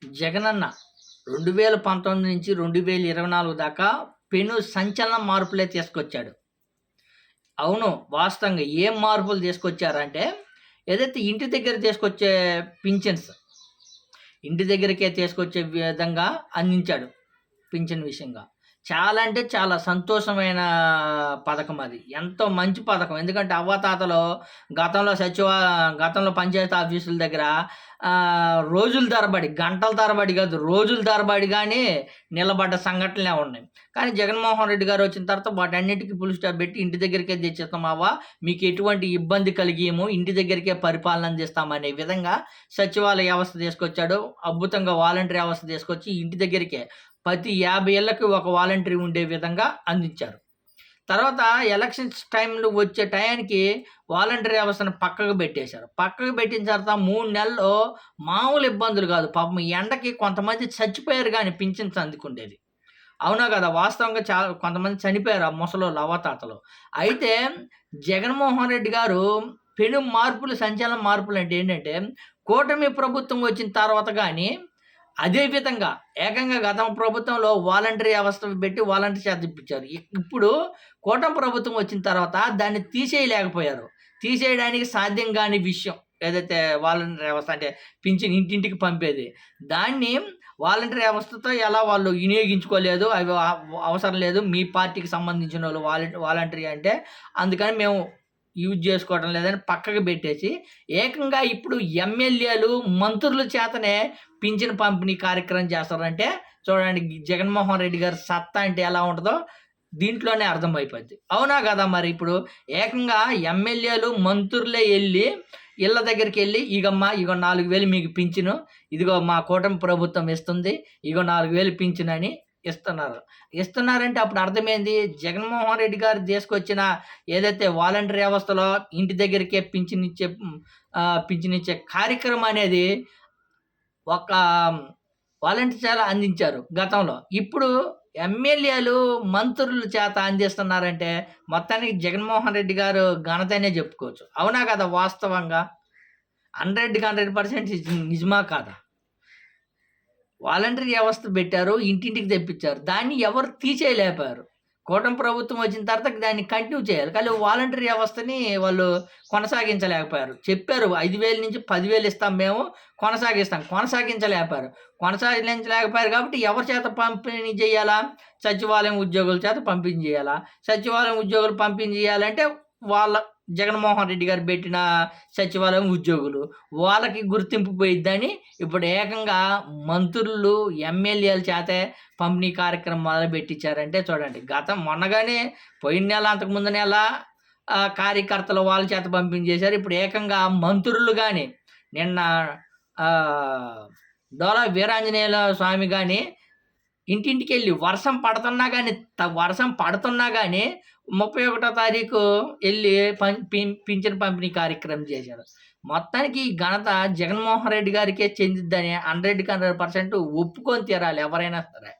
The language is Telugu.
జగనన్న 2019 నుంచి 2024 దాకా పెను సంచలన మార్పులే తీసుకొచ్చాడు. అవును. వాస్తవంగా ఏం మార్పులు తీసుకొచ్చారంటే, ఏదైతే ఇంటి దగ్గర తీసుకొచ్చే పింఛన్స్, ఇంటి దగ్గరికే తీసుకొచ్చే విధంగా అందించాడు పింఛన్ విషయంగా. చాలా అంటే చాలా సంతోషమైన పథకం అది. ఎంతో మంచి పథకం. ఎందుకంటే అవ్వాతాతలు గతంలో గతంలో పంచాయతీ ఆఫీసుల దగ్గర రోజుల తరబడి, గంటల తరబడి కాదు, రోజుల తరబడి గాని నిలబడ్డ సంఘటనలే ఉన్నాయి. కానీ జగన్మోహన్ రెడ్డి గారు వచ్చిన తర్వాత వాటన్నిటికి ఫుల్ స్టాప్ పెట్టి ఇంటి దగ్గరికే తెచ్చేస్తాం అవ్వ, మీకు ఎటువంటి ఇబ్బంది కలిగియము, ఇంటి దగ్గరికే పరిపాలన అందిస్తామనే విధంగా సచివాలయ వ్యవస్థ తీసుకొచ్చాడు. అద్భుతంగా వాలంటరీ వ్యవస్థ తీసుకొచ్చి ఇంటి దగ్గరికే ప్రతి 50 ఏళ్ళకి ఒక వాలంటరీ ఉండే విధంగా అందించారు. తర్వాత ఎలక్షన్స్ టైంలో వచ్చే టయానికి వాలంటరీ వ్యవస్థను పక్కకు పెట్టేశారు. పక్కకు పెట్టిన తర్వాత 3 నెలల్లో మామూలు ఇబ్బందులు కాదు. పాపం ఎండకి కొంతమంది చచ్చిపోయారు గానీ పింఛన్స్ అందుకుండేది. అవునా కదా! వాస్తవంగా కొంతమంది చనిపోయారు ఆ ముసలోళ్ళు, అవ్వాతాతలు. అయితే జగన్మోహన్ రెడ్డి గారు పెను మార్పులు, సంచలన మార్పులు అంటే ఏంటంటే, కూటమి ప్రభుత్వం వచ్చిన తర్వాత గానీ అదే విధంగా ఏకంగా గతం ప్రభుత్వంలో వాలంటరీ వ్యవస్థ పెట్టి వాలంటరీ చేత ఇప్పించారు. ఇప్పుడు కూటమి ప్రభుత్వం వచ్చిన తర్వాత దాన్ని తీసేయలేకపోయారు. తీసేయడానికి సాధ్యం కాని విషయం ఏదైతే వాలంటరీ వ్యవస్థ అంటే పింఛన్ ఇంటింటికి పంపేది. దాన్ని వాలంటరీ వ్యవస్థతో ఎలా వాళ్ళు వినియోగించుకోలేదు, అవి అవసరం లేదు, మీ పార్టీకి సంబంధించిన వాళ్ళు వాలంటరీ అంటే అందుకని మేము యూజ్ చేసుకోవడం లేదని పక్కకు పెట్టేసి, ఏకంగా ఇప్పుడు ఎమ్మెల్యేలు, మంత్రుల చేతనే పింఛన్ పంపిణీ కార్యక్రమం చేస్తారంటే చూడండి జగన్మోహన్ రెడ్డి గారి సత్తా అంటే ఎలా ఉంటుందో దీంట్లోనే అర్థమైపోద్ది. అవునా కదా! మరి ఇప్పుడు ఏకంగా ఎమ్మెల్యేలు, మంత్రులే వెళ్ళి ఇళ్ళ దగ్గరికి వెళ్ళి, ఇగమ్మా ఇగో 4,000 మీకు పింఛను, ఇదిగో మా కూటమి ప్రభుత్వం ఇస్తుంది, ఇగో 4,000 పింఛను అని ఇస్తున్నారు. ఇస్తున్నారంటే అప్పుడు అర్థమైంది, జగన్మోహన్ రెడ్డి గారు తీసుకొచ్చిన ఏదైతే వాలంటరీ వ్యవస్థలో ఇంటి దగ్గరికే పింఛనిచ్చే కార్యక్రమం అనేది ఒక వాలంటీర్ చేత అందించారు గతంలో. ఇప్పుడు ఎమ్మెల్యేలు, మంత్రుల చేత అందిస్తున్నారంటే మొత్తానికి జగన్మోహన్ రెడ్డి గారు ఘనతనే చెప్పుకోవచ్చు. అవునా కదా! వాస్తవంగా 100కి 100% నిజమా కాదా? వాలంటరీ వ్యవస్థ పెట్టారు. ఇంటింటికి తెప్పించారు. దాన్ని ఎవరు తీసేయలేకపోయారు. కూటమి ప్రభుత్వం వచ్చిన తర్వాత దాన్ని కంటిన్యూ చేయాలి. కానీ వాలంటరీ వ్యవస్థని వాళ్ళు కొనసాగించలేకపోయారు. చెప్పారు 5,000 నుంచి 10,000 ఇస్తాం మేము, కొనసాగిస్తాం. కొనసాగించలేకపోయారు కాబట్టి ఎవరి చేత పంపిణీ చేయాలా? సచివాలయం ఉద్యోగుల చేత పంపిణీ చేయాలా? సచివాలయం ఉద్యోగులు పంపిణీ చేయాలంటే వాళ్ళ జగన్మోహన్ రెడ్డి గారు పెట్టిన సచివాలయం ఉద్యోగులు, వాళ్ళకి గుర్తింపు పోయిద్దని ఇప్పుడు ఏకంగా మంత్రులు, ఎమ్మెల్యేల చేతే పంపిణీ కార్యక్రమం మొదలుపెట్టించారంటే చూడండి. మొన్నగానే పోయిన నెల, అంతకుముందు నెల కార్యకర్తలు వాళ్ళ చేత పంపిణీ చేశారు. ఇప్పుడు ఏకంగా మంత్రులు కానీ, నిన్న డోలా వీరాంజనేయుల స్వామి కానీ ఇంటింటికి వెళ్ళి వర్షం పడుతున్నా కానీ 31వ తారీఖు వెళ్ళి పింఛన్ పంపిణీ కార్యక్రమం చేశారు. మొత్తానికి ఈ ఘనత జగన్మోహన్ రెడ్డి గారికే చెందిద్దని 100కి 100% ఒప్పుకొని తీరాలి ఎవరైనా సరే.